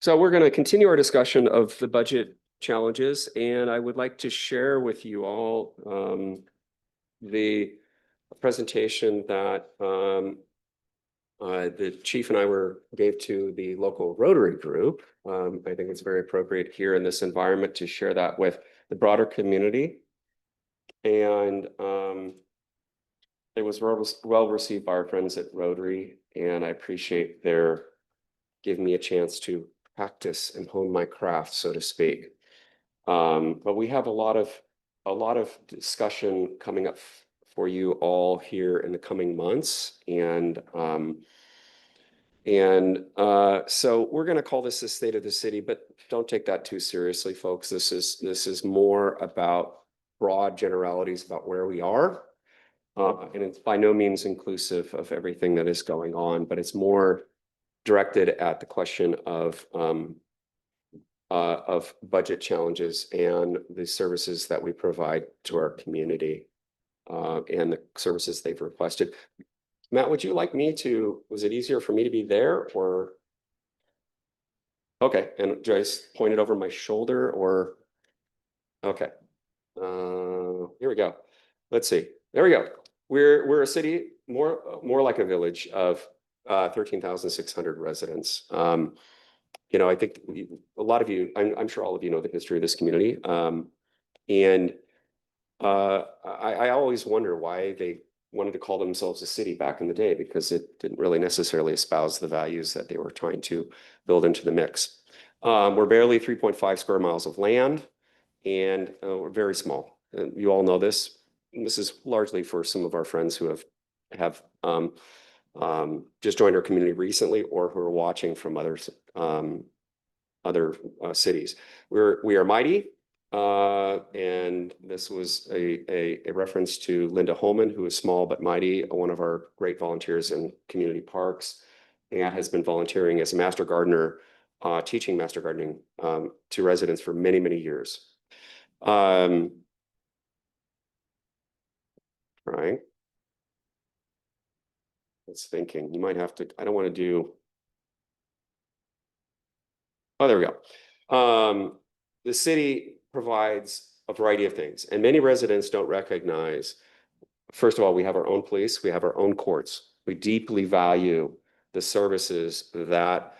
So we're going to continue our discussion of the budget challenges, and I would like to share with you all the presentation that the chief and I gave to the local Rotary group. I think it's very appropriate here in this environment to share that with the broader community. And it was well received by our friends at Rotary, and I appreciate their giving me a chance to practice and hone my craft, so to speak. But we have a lot of discussion coming up for you all here in the coming months, and so we're going to call this the state of the city, but don't take that too seriously, folks. This is more about broad generalities about where we are, and it's by no means inclusive of everything that is going on, but it's more directed at the question of budget challenges and the services that we provide to our community, and the services they've requested. Matt, would you like me to, was it easier for me to be there, or? Okay, and do I point it over my shoulder, or? Okay, here we go. Let's see, there we go. We're a city, more like a village of 13,600 residents. You know, I think a lot of you, I'm sure all of you know the history of this community. And I always wonder why they wanted to call themselves a city back in the day, because it didn't really necessarily espouse the values that they were trying to build into the mix. We're barely 3.5 square miles of land, and we're very small. And you all know this. This is largely for some of our friends who have just joined our community recently, or who are watching from other cities. We are mighty, and this was a reference to Linda Holman, who is small but mighty, one of our great volunteers in community parks, and has been volunteering as a master gardener, teaching master gardening to residents for many years. Right. It's thinking you might have to, I don't want to do. Oh, there we go. The city provides a variety of things, and many residents don't recognize. First of all, we have our own police, we have our own courts. We deeply value the services that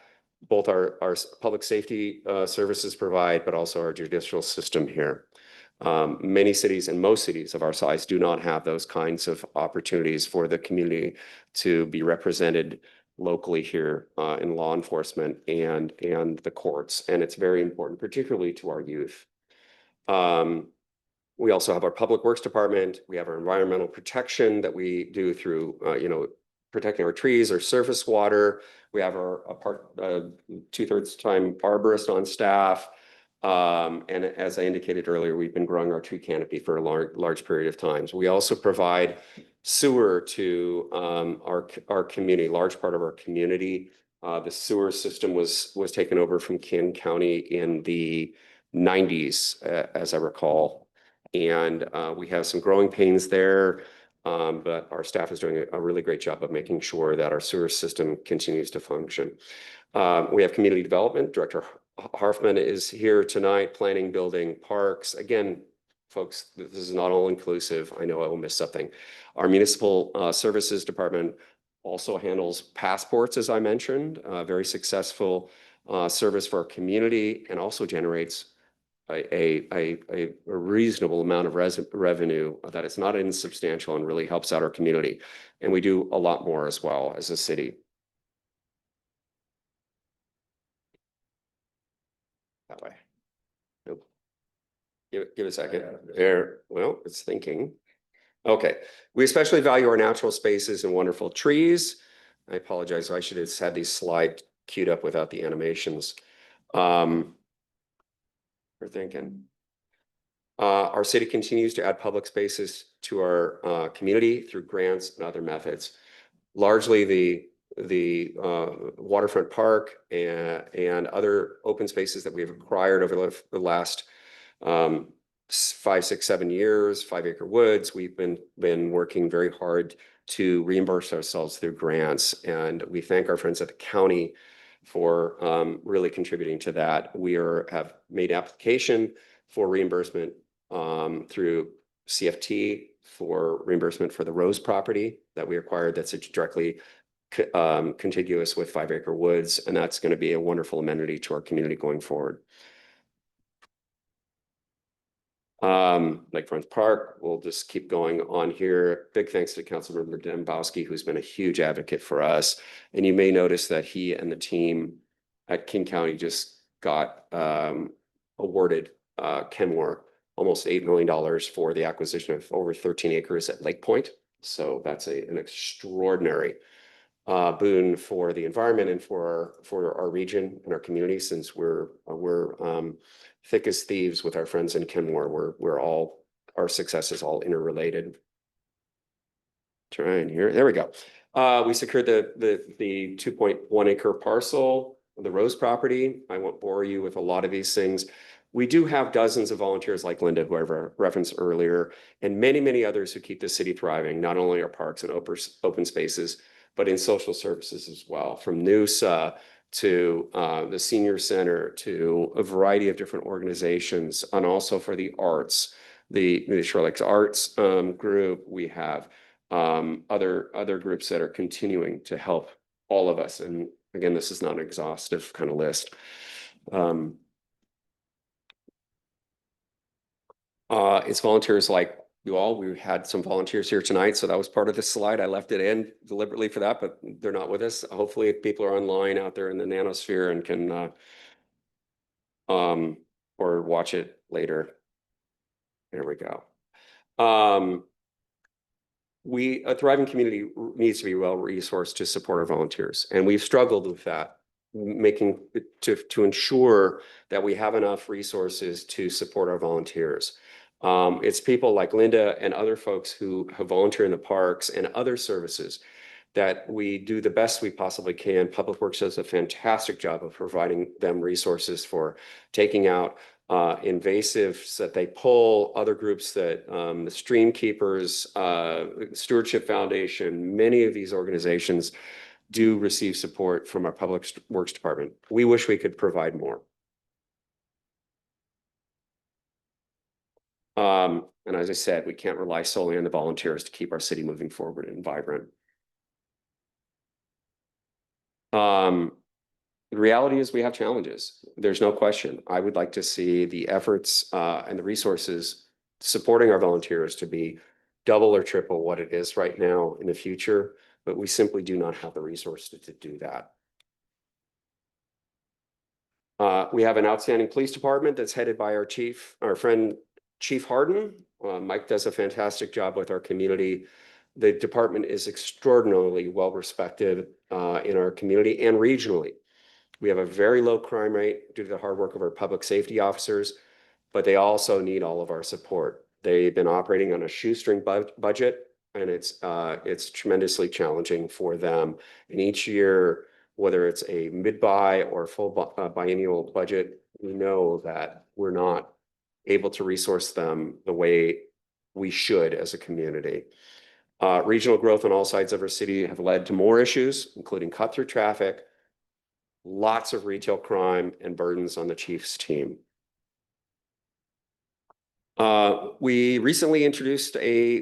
both our public safety services provide, but also our judicial system here. Many cities, and most cities of our size, do not have those kinds of opportunities for the community to be represented locally here in law enforcement and the courts. And it's very important, particularly to our youth. We also have our public works department. We have our environmental protection that we do through, protecting our trees, our surface water. We have our 2/3 time arborist on staff. And as I indicated earlier, we've been growing our tree canopy for a large period of time. We also provide sewer to our community, large part of our community. The sewer system was taken over from King County in the 90s, as I recall. And we have some growing pains there, but our staff is doing a really great job of making sure that our sewer system continues to function. We have community development. Director Harfman is here tonight, planning, building, parks. Again, folks, this is not all inclusive. I know I will miss something. Our municipal services department also handles passports, as I mentioned, very successful service for our community, and also generates a reasonable amount of revenue that is not insubstantial and really helps out our community. And we do a lot more as well as a city. That way. Nope. Give it a second. There. Well, it's thinking. Okay. We especially value our natural spaces and wonderful trees. I apologize. I should have had these slides queued up without the animations. We're thinking. Our city continues to add public spaces to our community through grants and other methods. Largely the waterfront park and other open spaces that we've acquired over the last 5, 6, 7 years, 5 Acre Woods. We've been working very hard to reimburse ourselves through grants, and we thank our friends at the county for really contributing to that. We have made application for reimbursement through CFT for reimbursement for the Rose property that we acquired that's directly contiguous with 5 Acre Woods, and that's going to be a wonderful amenity to our community going forward. Lakefront Park, we'll just keep going on here. Big thanks to Councilmember Dembowski, who's been a huge advocate for us. And you may notice that he and the team at King County just got awarded Kenmore almost $8 million for the acquisition of over 13 acres at Lake Point. So that's an extraordinary boon for the environment and for our region and our community, since we're thick as thieves with our friends in Kenmore. Our success is all interrelated. Trying here, there we go. We secured the 2.1 acre parcel, the Rose property. I won't bore you with a lot of these things. We do have dozens of volunteers like Linda, who I referenced earlier, and many others who keep the city thriving, not only our parks and open spaces, but in social services as well, from NUSA to the Senior Center to a variety of different organizations, and also for the arts, the Shore Lakes Arts group. We have other groups that are continuing to help all of us. And again, this is not an exhaustive kind of list. It's volunteers like you all. We had some volunteers here tonight, so that was part of the slide. I left it in deliberately for that, but they're not with us. Hopefully people are online out there in the nanosphere and can or watch it later. There we go. A thriving community needs to be well resourced to support our volunteers, and we've struggled with that, to ensure that we have enough resources to support our volunteers. It's people like Linda and other folks who have volunteered in the parks and other services that we do the best we possibly can. Public Works does a fantastic job of providing them resources for taking out invasives that they pull, other groups that the Stream Keepers, Stewardship Foundation, many of these organizations do receive support from our Public Works Department. We wish we could provide more. And as I said, we can't rely solely on the volunteers to keep our city moving forward and vibrant. The reality is we have challenges. There's no question. I would like to see the efforts and the resources supporting our volunteers to be double or triple what it is right now in the future, but we simply do not have the resources to do that. We have an outstanding police department that's headed by our friend Chief Harden. Mike does a fantastic job with our community. The department is extraordinarily well respected in our community and regionally. We have a very low crime rate due to the hard work of our public safety officers, but they also need all of our support. They've been operating on a shoestring budget, and it's tremendously challenging for them. And each year, whether it's a mid-buy or full biennial budget, we know that we're not able to resource them the way we should as a community. Regional growth on all sides of our city have led to more issues, including cut-through traffic, lots of retail crime, and burdens on the chief's team. We recently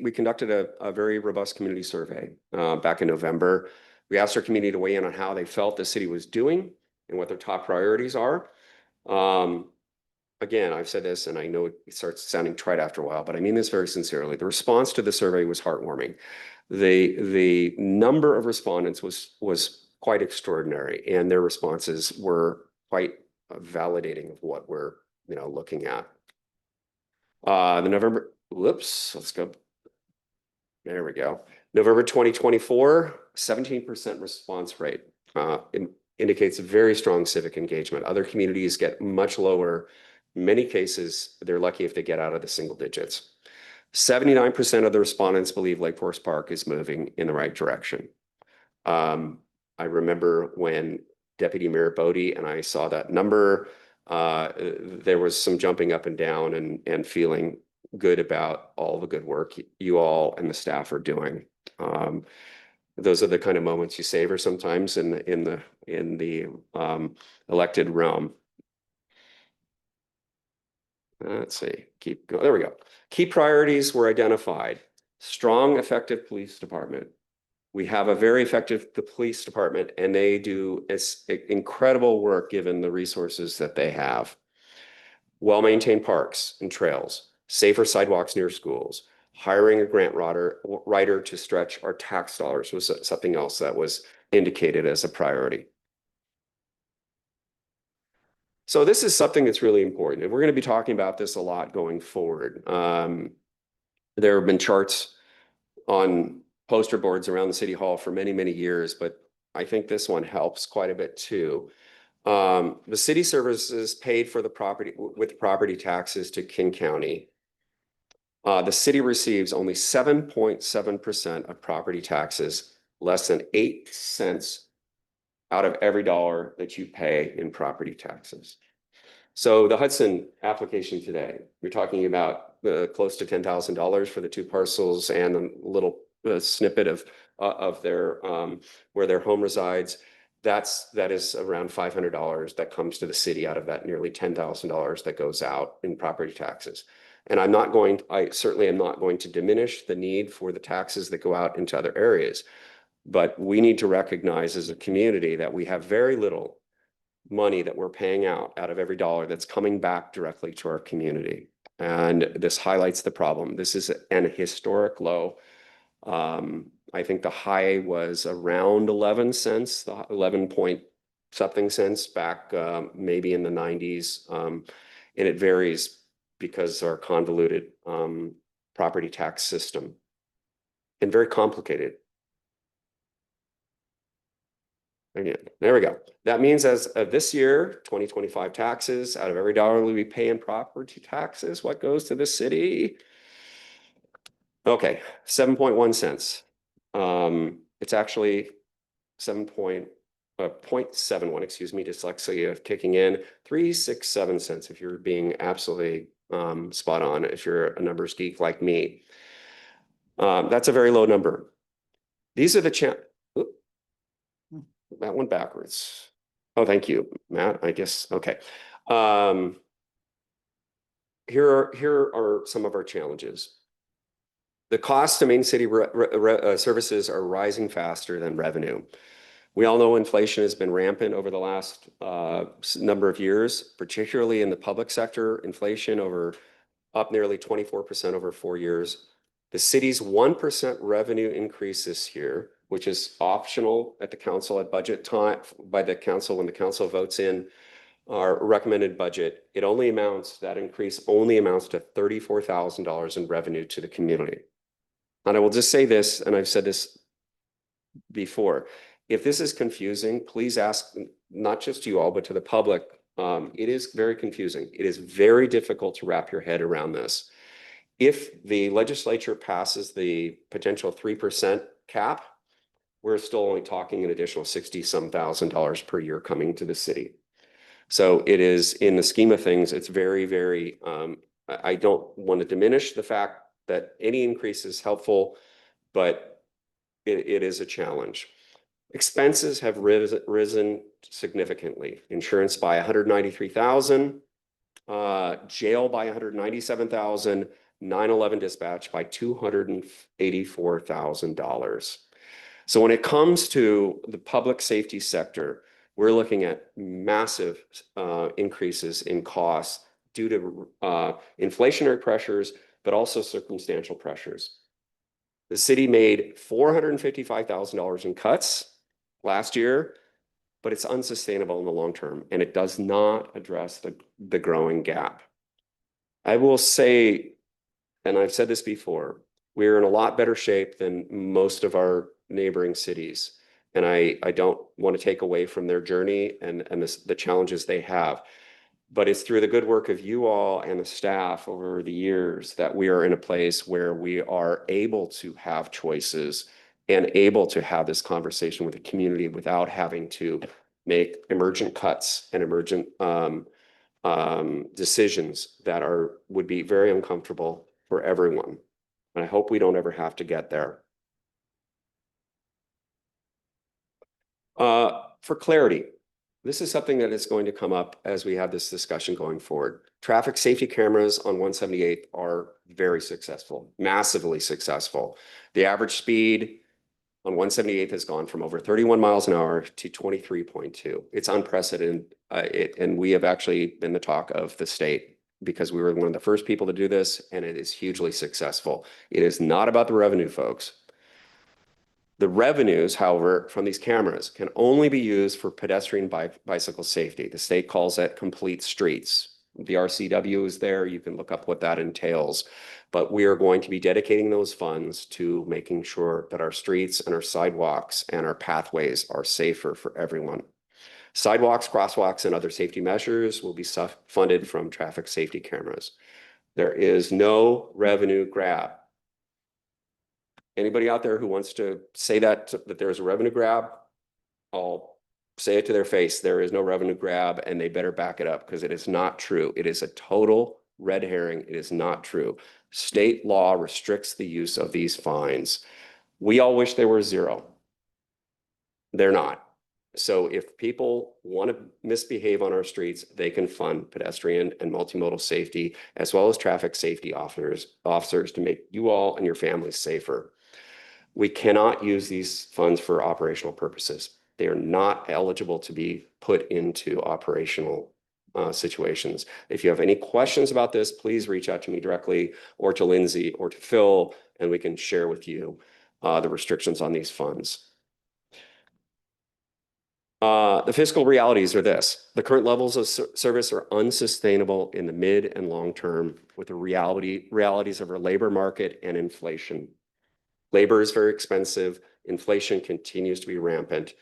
we conducted a very robust community survey back in November. We asked our community to weigh in on how they felt the city was doing and what their top priorities are. Again, I've said this, and I know it starts sounding trite after a while, but I mean this very sincerely. The response to the survey was heartwarming. The number of respondents was quite extraordinary, and their responses were quite validating of what we're looking at. Let's go. There we go. November 2024, 17% response rate. Indicates a very strong civic engagement. Other communities get much lower. In many cases, they're lucky if they get out of the single digits. 79% of the respondents believe Lake Forest Park is moving in the right direction. I remember when Deputy Mayor Bodie and I saw that number, there was some jumping up and down and feeling good about all the good work you all and the staff are doing. Those are the kind of moments you savor sometimes in the elected realm. Let's see, keep going. There we go. Key priorities were identified. Strong, effective police department. We have a very effective police department, and they do incredible work given the resources that they have. Well-maintained parks and trails, safer sidewalks near schools, hiring a grant writer to stretch our tax dollars was something else that was indicated as a priority. So this is something that's really important, and we're going to be talking about this a lot going forward. There have been charts on poster boards around the city hall for many, many years, but I think this one helps quite a bit too. The city services paid for the property with property taxes to King County. The city receives only 7.7% of property taxes, less than 8 cents out of every dollar that you pay in property taxes. So the Hudson application today, we're talking about close to $10,000 for the 2 parcels and a little snippet of their where their home resides. That is around $500 that comes to the city out of that nearly $10,000 that goes out in property taxes. And I certainly am not going to diminish the need for the taxes that go out into other areas. But we need to recognize as a community that we have very little money that we're paying out of every dollar that's coming back directly to our community. And this highlights the problem. This is an historic low. I think the high was around 11 cents, the 11 point something cents back maybe in the 90s. And it varies because our convoluted property tax system and very complicated. Again, there we go. That means as of this year, 2025 taxes, out of every dollar we pay in property taxes, what goes to the city? Okay, 7.1 cents. It's actually 0.71, excuse me, dyslexia kicking in, 367 cents if you're being absolutely spot on, if you're a numbers geek like me. That's a very low number. These are the that went backwards. Oh, thank you, Matt. I guess, okay. Here are some of our challenges. The costs to main city services are rising faster than revenue. We all know inflation has been rampant over the last number of years, particularly in the public sector. Inflation up nearly 24% over 4 years. The city's 1% revenue increase this year, which is optional at the council at budget time by the council when the council votes in our recommended budget, that increase only amounts to $34,000 in revenue to the community. And I will just say this, and I've said this before, if this is confusing, please ask not just you all, but to the public. It is very confusing. It is very difficult to wrap your head around this. If the legislature passes the potential 3% cap, we're still only talking an additional $60-some thousand per year coming to the city. So it is, in the scheme of things, it's very, very, I don't want to diminish the fact that any increase is helpful, but it is a challenge. Expenses have risen significantly. Insurance by $193,000, jail by $197,000, 9/11 dispatch by $284,000. So when it comes to the public safety sector, we're looking at massive increases in costs due to inflationary pressures, but also circumstantial pressures. The city made $455,000 in cuts last year, but it's unsustainable in the long term, and it does not address the growing gap. I will say, and I've said this before, we're in a lot better shape than most of our neighboring cities. And I don't want to take away from their journey and the challenges they have. But it's through the good work of you all and the staff over the years that we are in a place where we are able to have choices and able to have this conversation with the community without having to make emergent cuts and emergent decisions that would be very uncomfortable for everyone. And I hope we don't ever have to get there. For clarity, this is something that is going to come up as we have this discussion going forward. Traffic safety cameras on 178 are very successful, massively successful. The average speed on 178 has gone from over 31 miles an hour to 23.2. It's unprecedented. And we have actually been the talk of the state because we were one of the first people to do this, and it is hugely successful. It is not about the revenue, folks. The revenues, however, from these cameras can only be used for pedestrian bicycle safety. The state calls it complete streets. The RCW is there. You can look up what that entails. But we are going to be dedicating those funds to making sure that our streets and our sidewalks and our pathways are safer for everyone. Sidewalks, crosswalks, and other safety measures will be funded from traffic safety cameras. There is no revenue grab. Anybody out there who wants to say that there's a revenue grab, I'll say it to their face. There is no revenue grab, and they better back it up because it is not true. It is a total red herring. It is not true. State law restricts the use of these fines. We all wish they were zero. They're not. So if people want to misbehave on our streets, they can fund pedestrian and multimodal safety, as well as traffic safety officers to make you all and your families safer. We cannot use these funds for operational purposes. They are not eligible to be put into operational situations. If you have any questions about this, please reach out to me directly or to Lindsay or to Phil, and we can share with you the restrictions on these funds. The fiscal realities are this. The current levels of service are unsustainable in the mid and long term with the realities of our labor market and inflation. Labor is very expensive. Inflation continues to be rampant.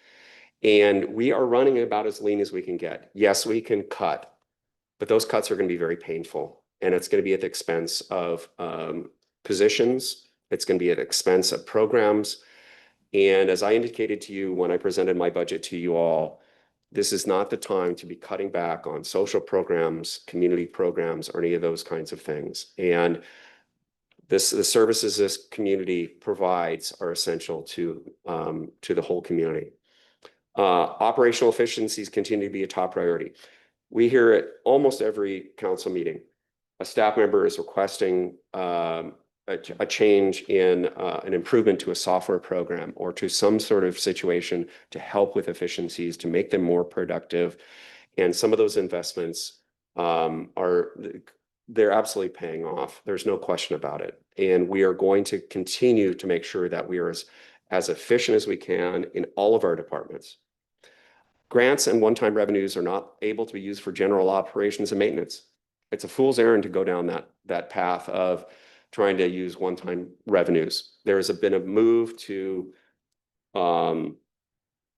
And we are running about as lean as we can get. Yes, we can cut, but those cuts are going to be very painful. And it's going to be at the expense of positions. It's going to be at the expense of programs. And as I indicated to you when I presented my budget to you all, this is not the time to be cutting back on social programs, community programs, or any of those kinds of things. And the services this community provides are essential to the whole community. Operational efficiencies continue to be a top priority. We hear at almost every council meeting, a staff member is requesting a change in an improvement to a software program or to some sort of situation to help with efficiencies, to make them more productive. And some of those investments they're absolutely paying off. There's no question about it. And we are going to continue to make sure that we are as efficient as we can in all of our departments. Grants and one-time revenues are not able to be used for general operations and maintenance. It's a fool's errand to go down that path of trying to use one-time revenues. There has been a move to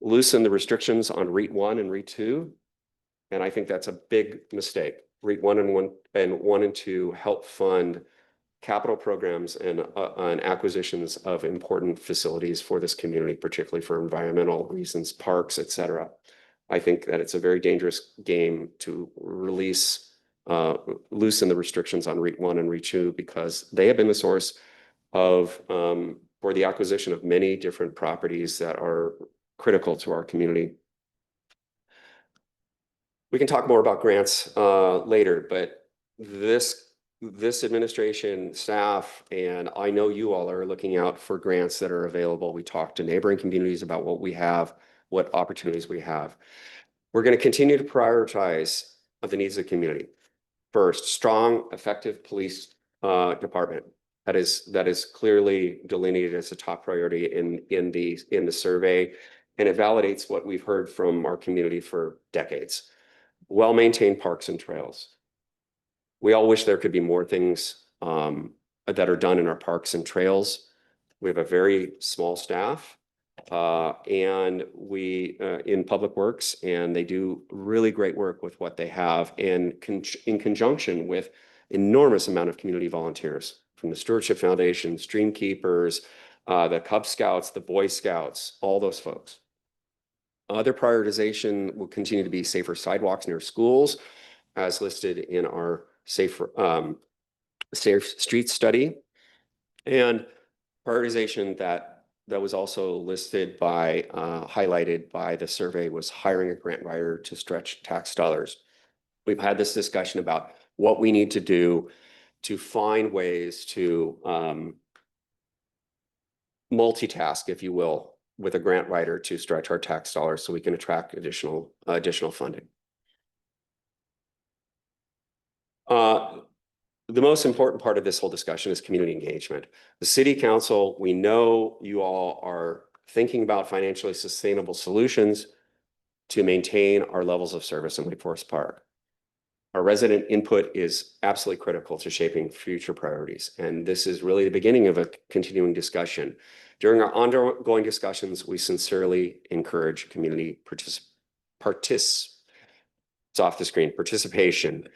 loosen the restrictions on REIT 1 and REIT 2, and I think that's a big mistake. REIT 1 and 1 and 2 help fund capital programs and acquisitions of important facilities for this community, particularly for environmental reasons, parks, et cetera. I think that it's a very dangerous game to loosen the restrictions on REIT 1 and REIT 2 because they have been the source of for the acquisition of many different properties that are critical to our community. We can talk more about grants later, but this administration, staff, and I know you all are looking out for grants that are available. We talk to neighboring communities about what we have, what opportunities we have. We're going to continue to prioritize the needs of the community. First, strong, effective police department. That is clearly delineated as a top priority in the survey, and it validates what we've heard from our community for decades. Well-maintained parks and trails. We all wish there could be more things that are done in our parks and trails. We have a very small staff and we in public works, and they do really great work with what they have in conjunction with enormous amount of community volunteers from the Stewardship Foundation, Stream Keepers, the Cub Scouts, the Boy Scouts, all those folks. Other prioritization will continue to be safer sidewalks near schools, as listed in our safe street study, and prioritization that that was also listed by, highlighted by the survey was hiring a grant writer to stretch tax dollars. We've had this discussion about what we need to do to find ways to multitask, if you will, with a grant writer to stretch our tax dollars so we can attract additional funding. The most important part of this whole discussion is community engagement. The city council, we know you all are thinking about financially sustainable solutions to maintain our levels of service in Lake Forest Park. Our resident input is absolutely critical to shaping future priorities, and this is really the beginning of a continuing discussion. During our ongoing discussions, we sincerely encourage community it's off the screen, participation.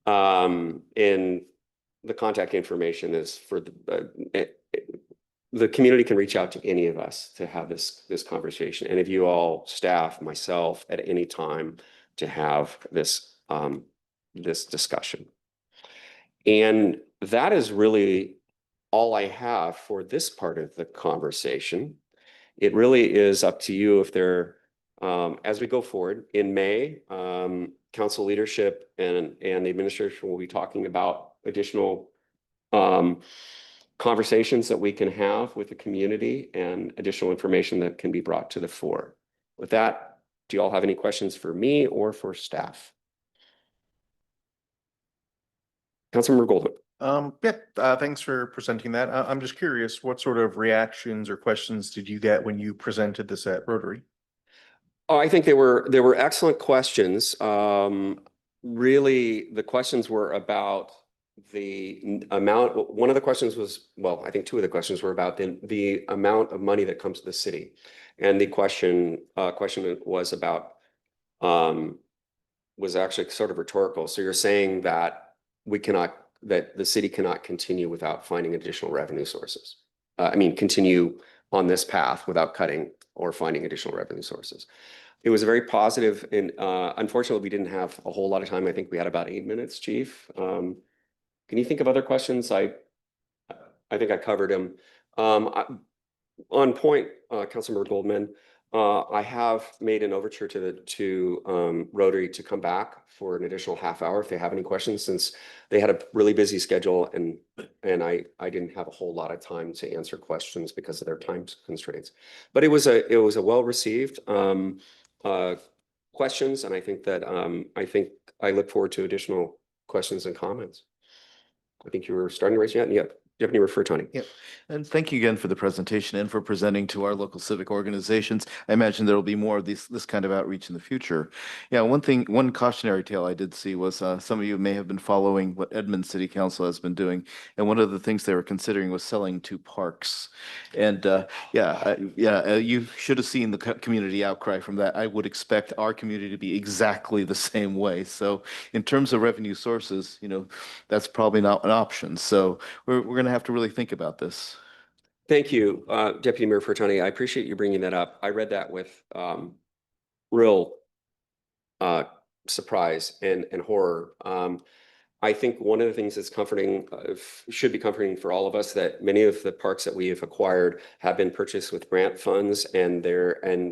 In the contact information is for the community can reach out to any of us to have this conversation. And if you all, staff, myself, at any time to have this discussion. And that is really all I have for this part of the conversation. It really is up to you if there, as we go forward in May, council leadership and the administration will be talking about additional conversations that we can have with the community and additional information that can be brought to the fore. With that, do you all have any questions for me or for staff? Councilmember Goldman. Thanks for presenting that. I'm just curious, what sort of reactions or questions did you get when you presented this at Rotary? Oh, I think they were excellent questions. Really, the questions were about the amount. One of the questions was, well, I think two of the questions were about the amount of money that comes to the city, and the question was about was actually sort of rhetorical. So you're saying that that the city cannot continue without finding additional revenue sources. I mean, continue on this path without cutting or finding additional revenue sources. It was a very positive, and unfortunately, we didn't have a whole lot of time. I think we had about 8 minutes, Chief. Can you think of other questions? I think I covered them. On point, Councilmember Goldman, I have made an overture to Rotary to come back for an additional half hour if they have any questions, since they had a really busy schedule and I didn't have a whole lot of time to answer questions because of their time constraints. But it was a well-received questions, and I think that I look forward to additional questions and comments. I think you were starting to raise your hand. Yeah. Deputy Mayor Furtoni. Yep. And thank you again for the presentation and for presenting to our local civic organizations. I imagine there will be more of this kind of outreach in the future. Yeah, one cautionary tale I did see was some of you may have been following what Edmonds City Council has been doing. And one of the things they were considering was selling 2 parks. And you should have seen the community outcry from that. I would expect our community to be exactly the same way. So in terms of revenue sources, that's probably not an option. So we're going to have to really think about this. Thank you, Deputy Mayor Furtoni. I appreciate you bringing that up. I read that with real surprise and horror. I think one of the things that's comforting, should be comforting for all of us, that many of the parks that we have acquired have been purchased with grant funds and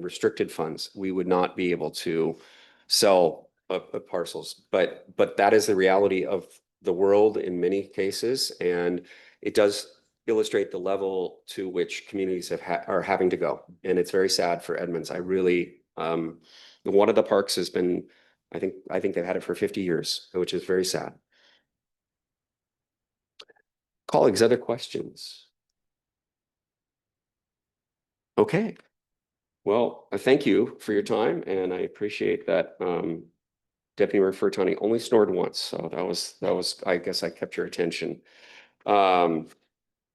restricted funds. We would not be able to sell parcels, but that is the reality of the world in many cases, and it does illustrate the level to which communities are having to go, and it's very sad for Edmonds. I really, one of the parks has been, I think they've had it for 50 years, which is very sad. Colleagues, other questions? Okay. Well, thank you for your time, and I appreciate that. Deputy Mayor Furtoni only snored once, so that was, I guess I kept your attention.